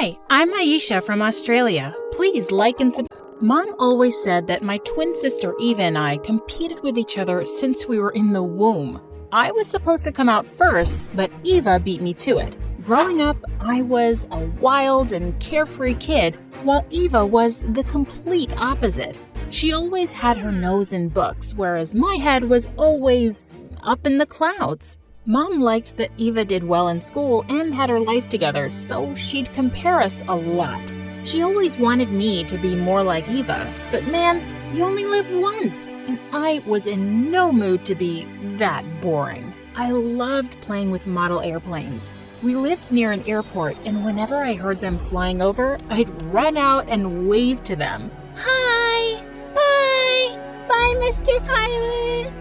Hi, I'm Aisha from Australia. Please like and subscribe. Mom always said that my twin sister Eva and I competed with each other since we were in the womb. I was supposed to come out first, but Eva beat me to it. Growing up, I was a wild and carefree kid, while Eva was the complete opposite. She always had her nose in books, whereas my head was always up in the clouds. Mom liked that Eva did well in school and had her life together, so she'd compare us a lot. She always wanted me to be more like Eva, but man, you only live once, and I was in no mood to be that boring. I loved playing with model airplanes. We lived near an airport, and whenever I heard them flying over, I'd run out and wave to them. Hi! Bye! Bye, Mr. Pilot!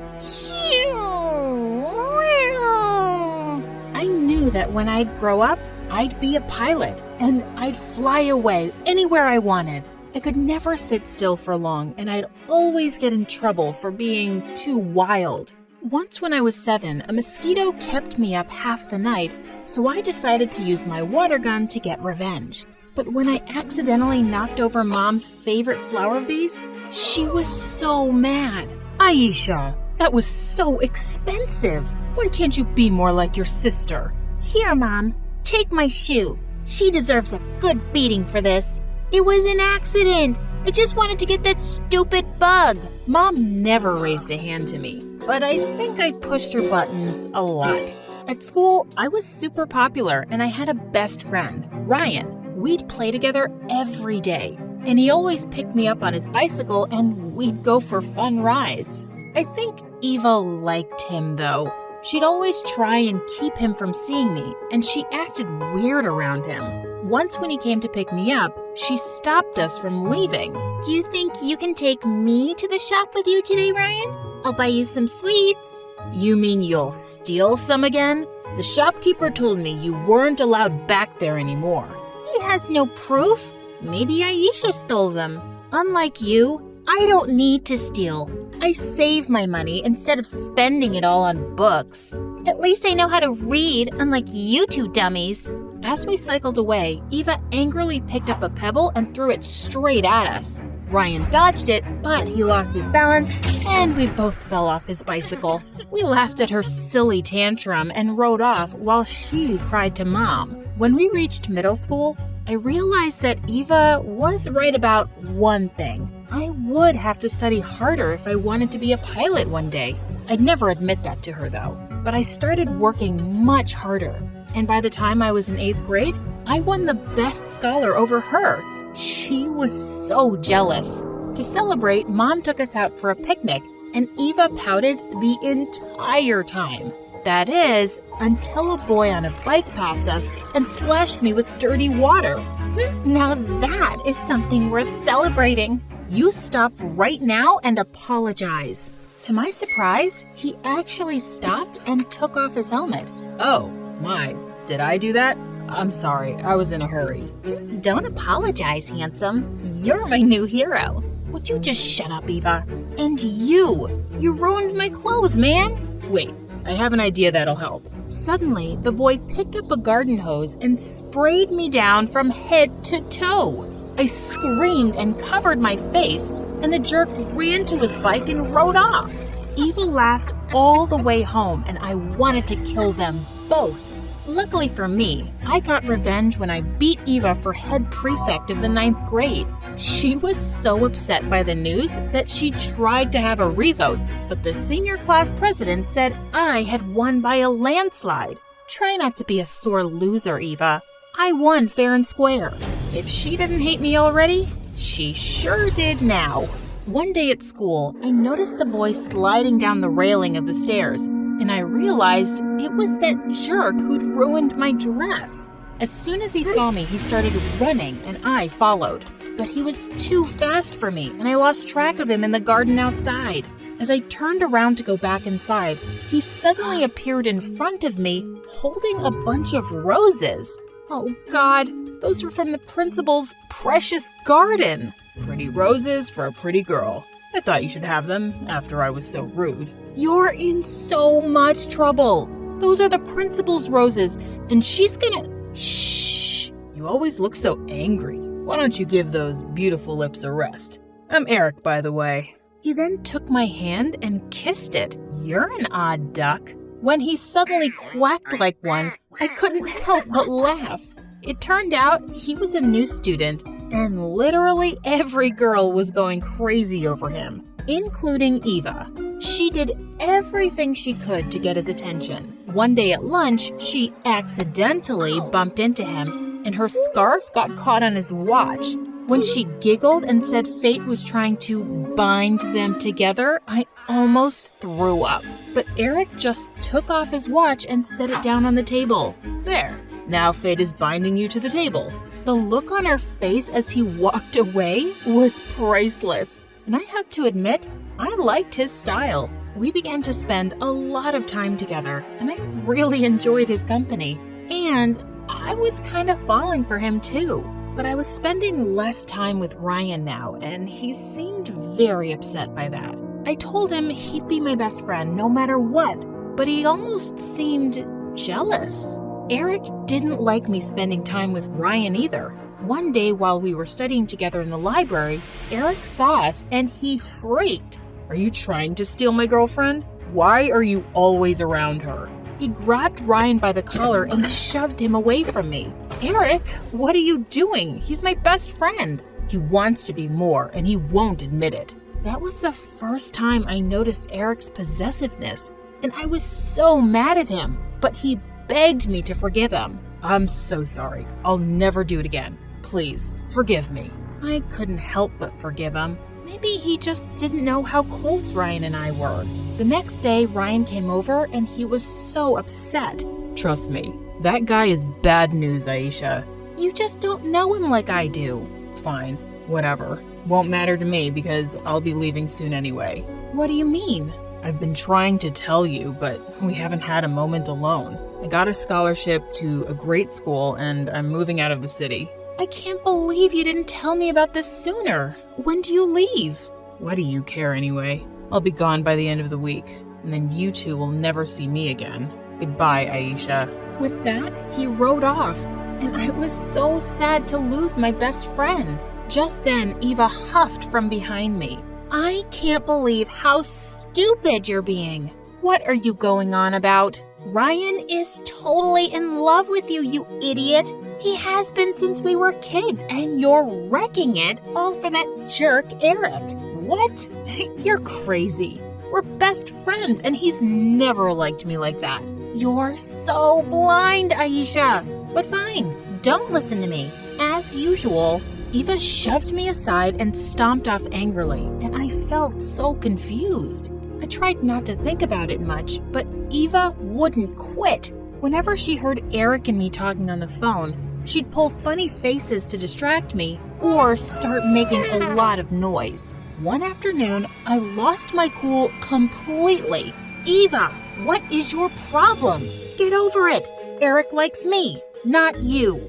I knew that when I'd grow up, I'd be a pilot, and I'd fly away anywhere I wanted. I could never sit still for long, and I'd always get in trouble for being too wild. Once when I was 7, a mosquito kept me up half the night, so I decided to use my water gun to get revenge. But when I accidentally knocked over Mom's favorite flower vase, she was so mad. Aisha, that was so expensive. Why can't you be more like your sister? Here, Mom. Take my shoe. She deserves a good beating for this. It was an accident. I just wanted to get that stupid bug. Mom never raised a hand to me, but I think I pushed her buttons a lot. At school, I was super popular and I had a best friend, Ryan. We'd play together every day, and he always picked me up on his bicycle and we'd go for fun rides. I think Eva liked him though. She'd always try and keep him from seeing me, and she acted weird around him. Once when he came to pick me up, she stopped us from leaving. Do you think you can take me to the shop with you today, Ryan? I'll buy you some sweets. You mean you'll steal some again? The shopkeeper told me you weren't allowed back there anymore. He has no proof. Maybe Aisha stole them. Unlike you, I don't need to steal. I save my money instead of spending it all on books. At least I know how to read, unlike you two dummies. As we cycled away, Eva angrily picked up a pebble and threw it straight at us. Ryan dodged it, but he lost his balance, and we both fell off his bicycle. We laughed at her silly tantrum and rode off while she cried to Mom. When we reached middle school, I realized that Eva was right about one thing. I would have to study harder if I wanted to be a pilot one day. I'd never admit that to her though. But I started working much harder. And by the time I was in 8th grade, I won the best scholar over her. She was so jealous. To celebrate, Mom took us out for a picnic, and Eva pouted the entire time. That is, until a boy on a bike passed us and splashed me with dirty water. Now that is something worth celebrating. You stop right now and apologize. To my surprise, he actually stopped and took off his helmet. Oh, my, did I do that? I'm sorry, I was in a hurry. Don't apologize, handsome. You're my new hero. Would you just shut up, Eva? And you ruined my clothes, man. Wait, I have an idea that'll help. Suddenly, the boy picked up a garden hose and sprayed me down from head to toe. I screamed and covered my face, and the jerk ran to his bike and rode off. Eva laughed all the way home, and I wanted to kill them both. Luckily for me, I got revenge when I beat Eva for head prefect of the 9th grade. She was so upset by the news that she tried to have a revote, but the senior class president said I had won by a landslide. Try not to be a sore loser, Eva. I won fair and square. If she didn't hate me already, she sure did now. One day at school, I noticed a boy sliding down the railing of the stairs, and I realized it was that jerk who'd ruined my dress. As soon as he saw me, he started running, and I followed. But he was too fast for me, and I lost track of him in the garden outside. As I turned around to go back inside, he suddenly appeared in front of me, holding a bunch of roses. Oh God, those were from the principal's precious garden. Pretty roses for a pretty girl. I thought you should have them after I was so rude. You're in so much trouble. Those are the principal's roses, and she's gonna... Shh. You always look so angry. Why don't you give those beautiful lips a rest? I'm Eric, by the way." He then took my hand and kissed it. "You're an odd duck." When he suddenly quacked like one, I couldn't help but laugh. It turned out he was a new student, and literally every girl was going crazy over him, including Eva. She did everything she could to get his attention. One day at lunch, she accidentally bumped into him, and her scarf got caught on his watch. When she giggled and said fate was trying to bind them together, I almost threw up. But Eric just took off his watch and set it down on the table. "There, now fate is binding you to the table." The look on her face as he walked away was priceless. And I have to admit, I liked his style. We began to spend a lot of time together, and I really enjoyed his company. And I was kind of falling for him too. But I was spending less time with Ryan now, and he seemed very upset by that. I told him he'd be my best friend no matter what, but he almost seemed jealous. Eric didn't like me spending time with Ryan either. One day while we were studying together in the library, Eric saw us and he freaked. "Are you trying to steal my girlfriend? Why are you always around her?" He grabbed Ryan by the collar and shoved him away from me. "Eric, what are you doing? He's my best friend." "He wants to be more, and he won't admit it." That was the first time I noticed Eric's possessiveness, and I was so mad at him, but he begged me to forgive him. "I'm so sorry. I'll never do it again. Please, forgive me." I couldn't help but forgive him. Maybe he just didn't know how close Ryan and I were. The next day, Ryan came over and he was so upset. "Trust me, that guy is bad news, Aisha." "You just don't know him like I do." "Fine, whatever. Won't matter to me because I'll be leaving soon anyway." "What do you mean?" "I've been trying to tell you, but we haven't had a moment alone. I got a scholarship to a great school and I'm moving out of the city." "I can't believe you didn't tell me about this sooner. When do you leave?" "Why do you care anyway? I'll be gone by the end of the week, and then you two will never see me again. Goodbye, Aisha." With that, he rode off, and I was so sad to lose my best friend. Just then, Eva huffed from behind me. "I can't believe how stupid you're being. What are you going on about? Ryan is totally in love with you, you idiot. He has been since we were kids, and you're wrecking it all for that jerk Eric." "What? You're crazy. We're best friends, and he's never liked me like that." "You're so blind, Aisha. But fine, don't listen to me." As usual, Eva shoved me aside and stomped off angrily, and I felt so confused. I tried not to think about it much, but Eva wouldn't quit. Whenever she heard Eric and me talking on the phone, she'd pull funny faces to distract me or start making a lot of noise. One afternoon, I lost my cool completely. "Eva, what is your problem? Get over it. Eric likes me, not you."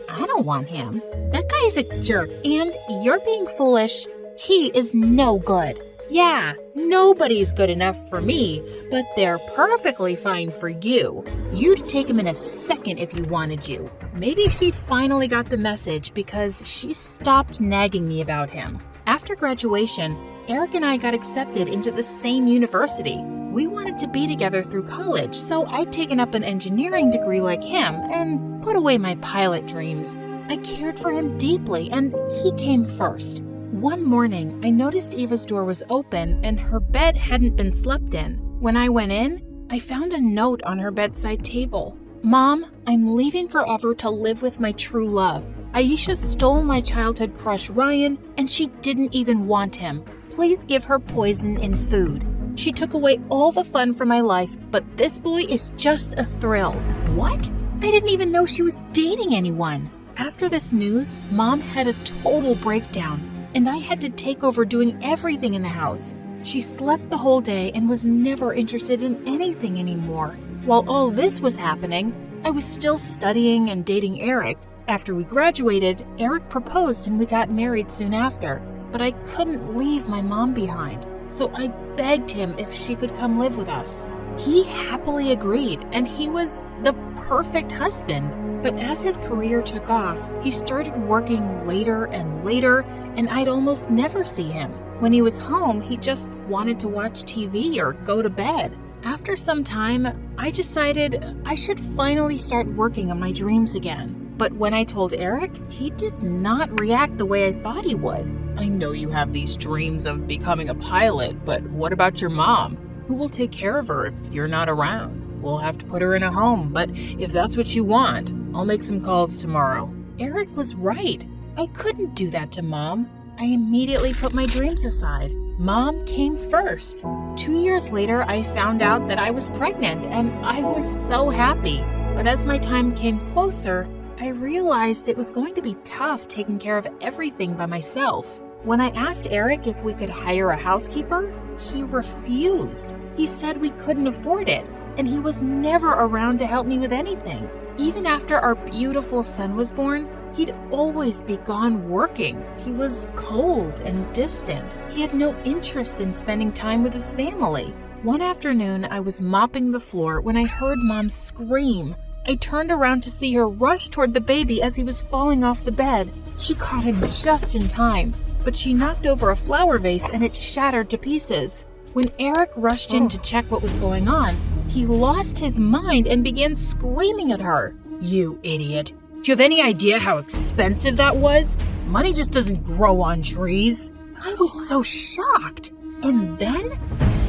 "I don't want him. That guy is a jerk, and you're being foolish. He is no good." "Yeah, nobody's good enough for me, but they're perfectly fine for you. You'd take him in a second if you wanted you." Maybe she finally got the message because she stopped nagging me about him. After graduation, Eric and I got accepted into the same university. We wanted to be together through college, so I'd taken up an engineering degree like him and put away my pilot dreams. I cared for him deeply, and he came first. One morning, I noticed Eva's door was open and her bed hadn't been slept in. When I went in, I found a note on her bedside table. "Mom, I'm leaving forever to live with my true love. Aisha stole my childhood crush Ryan, and she didn't even want him. Please give her poison in food. She took away all the fun from my life, but this boy is just a thrill." What? I didn't even know she was dating anyone. After this news, Mom had a total breakdown, and I had to take over doing everything in the house. She slept the whole day and was never interested in anything anymore. While all this was happening, I was still studying and dating Eric. After we graduated, Eric proposed and we got married soon after. But I couldn't leave my mom behind, so I begged him if she could come live with us. He happily agreed, and he was the perfect husband. But as his career took off, he started working later and later, and I'd almost never see him. When he was home, he just wanted to watch TV or go to bed. After some time, I decided I should finally start working on my dreams again. But when I told Eric, he did not react the way I thought he would. I know you have these dreams of becoming a pilot, but what about your mom? Who will take care of her if you're not around? We'll have to put her in a home, but if that's what you want, I'll make some calls tomorrow. Eric was right. I couldn't do that to Mom. I immediately put my dreams aside. Mom came first. 2 years later, I found out that I was pregnant, and I was so happy. But as my time came closer, I realized it was going to be tough taking care of everything by myself. When I asked Eric if we could hire a housekeeper, he refused. He said we couldn't afford it, and he was never around to help me with anything. Even after our beautiful son was born, he'd always be gone working. He was cold and distant. He had no interest in spending time with his family. One afternoon, I was mopping the floor when I heard Mom scream. I turned around to see her rush toward the baby as he was falling off the bed. She caught him just in time, but she knocked over a flower vase and it shattered to pieces. When Eric rushed in to check what was going on, he lost his mind and began screaming at her. You idiot. Do you have any idea how expensive that was? Money just doesn't grow on trees. I was so shocked. And then,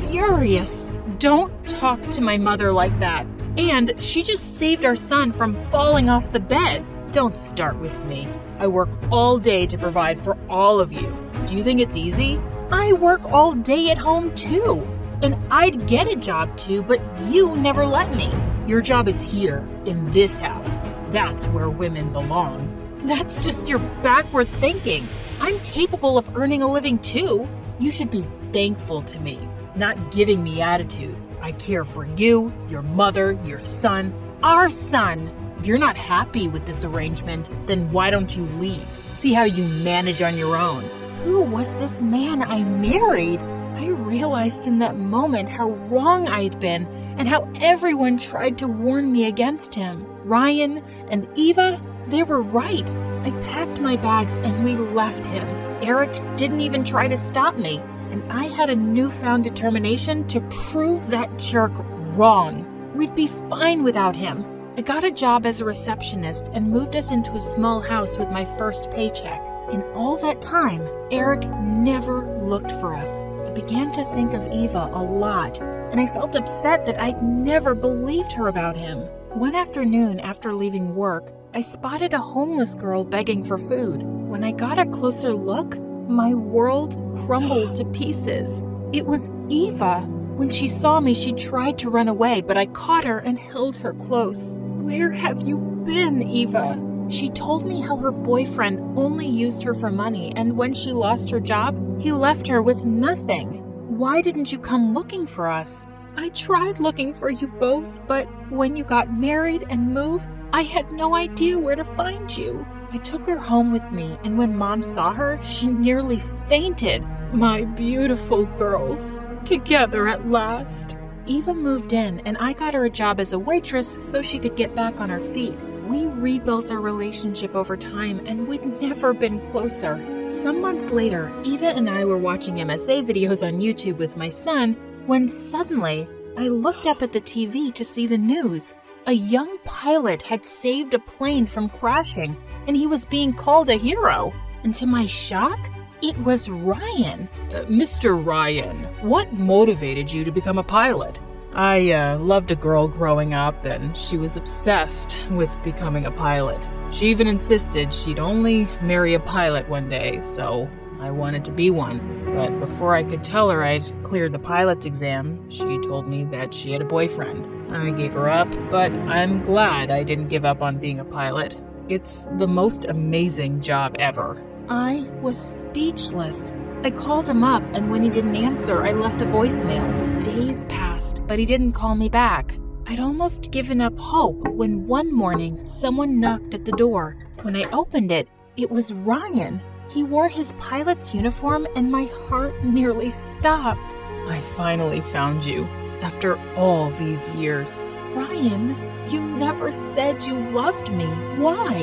furious. Don't talk to my mother like that. And she just saved our son from falling off the bed. Don't start with me. I work all day to provide for all of you. Do you think it's easy? I work all day at home too. And I'd get a job too, but you never let me. Your job is here, in this house. That's where women belong. That's just your backward thinking. I'm capable of earning a living too. You should be thankful to me, not giving me attitude. I care for you, your mother, your son, our son. If you're not happy with this arrangement, then why don't you leave? See how you manage on your own. Who was this man I married? I realized in that moment how wrong I'd been and how everyone tried to warn me against him. Ryan and Eva, they were right. I packed my bags and we left him. Eric didn't even try to stop me, and I had a newfound determination to prove that jerk wrong. We'd be fine without him. I got a job as a receptionist and moved us into a small house with my first paycheck. In all that time, Eric never looked for us. I began to think of Eva a lot, and I felt upset that I'd never believed her about him. One afternoon after leaving work, I spotted a homeless girl begging for food. When I got a closer look, my world crumbled to pieces. It was Eva. When she saw me, she tried to run away, but I caught her and held her close. Where have you been, Eva? She told me how her boyfriend only used her for money, and when she lost her job, he left her with nothing. Why didn't you come looking for us? I tried looking for you both, but when you got married and moved, I had no idea where to find you. I took her home with me, and when Mom saw her, she nearly fainted. My beautiful girls, together at last. Eva moved in, and I got her a job as a waitress so she could get back on her feet. We rebuilt our relationship over time, and we'd never been closer. Some months later, Eva and I were watching MSA videos on YouTube with my son when suddenly I looked up at the TV to see the news. A young pilot had saved a plane from crashing, and he was being called a hero. And to my shock, it was Ryan. Mr. Ryan, what motivated you to become a pilot? I loved a girl growing up, and she was obsessed with becoming a pilot. She even insisted she'd only marry a pilot one day, so I wanted to be one. But before I could tell her I'd cleared the pilot's exam, she told me that she had a boyfriend. I gave her up, but I'm glad I didn't give up on being a pilot. It's the most amazing job ever. I was speechless. I called him up, and when he didn't answer, I left a voicemail. Days passed, but he didn't call me back. I'd almost given up hope when one morning someone knocked at the door. When I opened it, it was Ryan. He wore his pilot's uniform, and my heart nearly stopped. I finally found you. After all these years, Ryan, you never said you loved me. Why?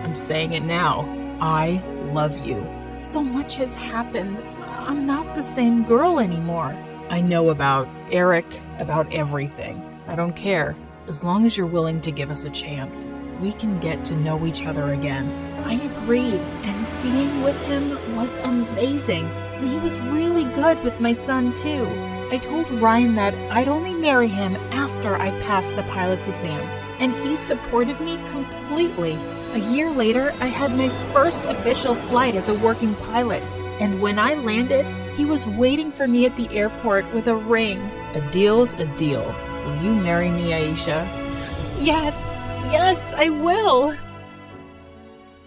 I'm saying it now. I love you. So much has happened. I'm not the same girl anymore. I know about Eric, about everything. I don't care. As long as you're willing to give us a chance, we can get to know each other again. I agreed, and being with him was amazing. And he was really good with my son, too. I told Ryan that I'd only marry him after I passed the pilot's exam, and he supported me completely. A year later, I had my first official flight as a working pilot, and when I landed, he was waiting for me at the airport with a ring. A deal's a deal. Will you marry me, Aisha? Yes, I will.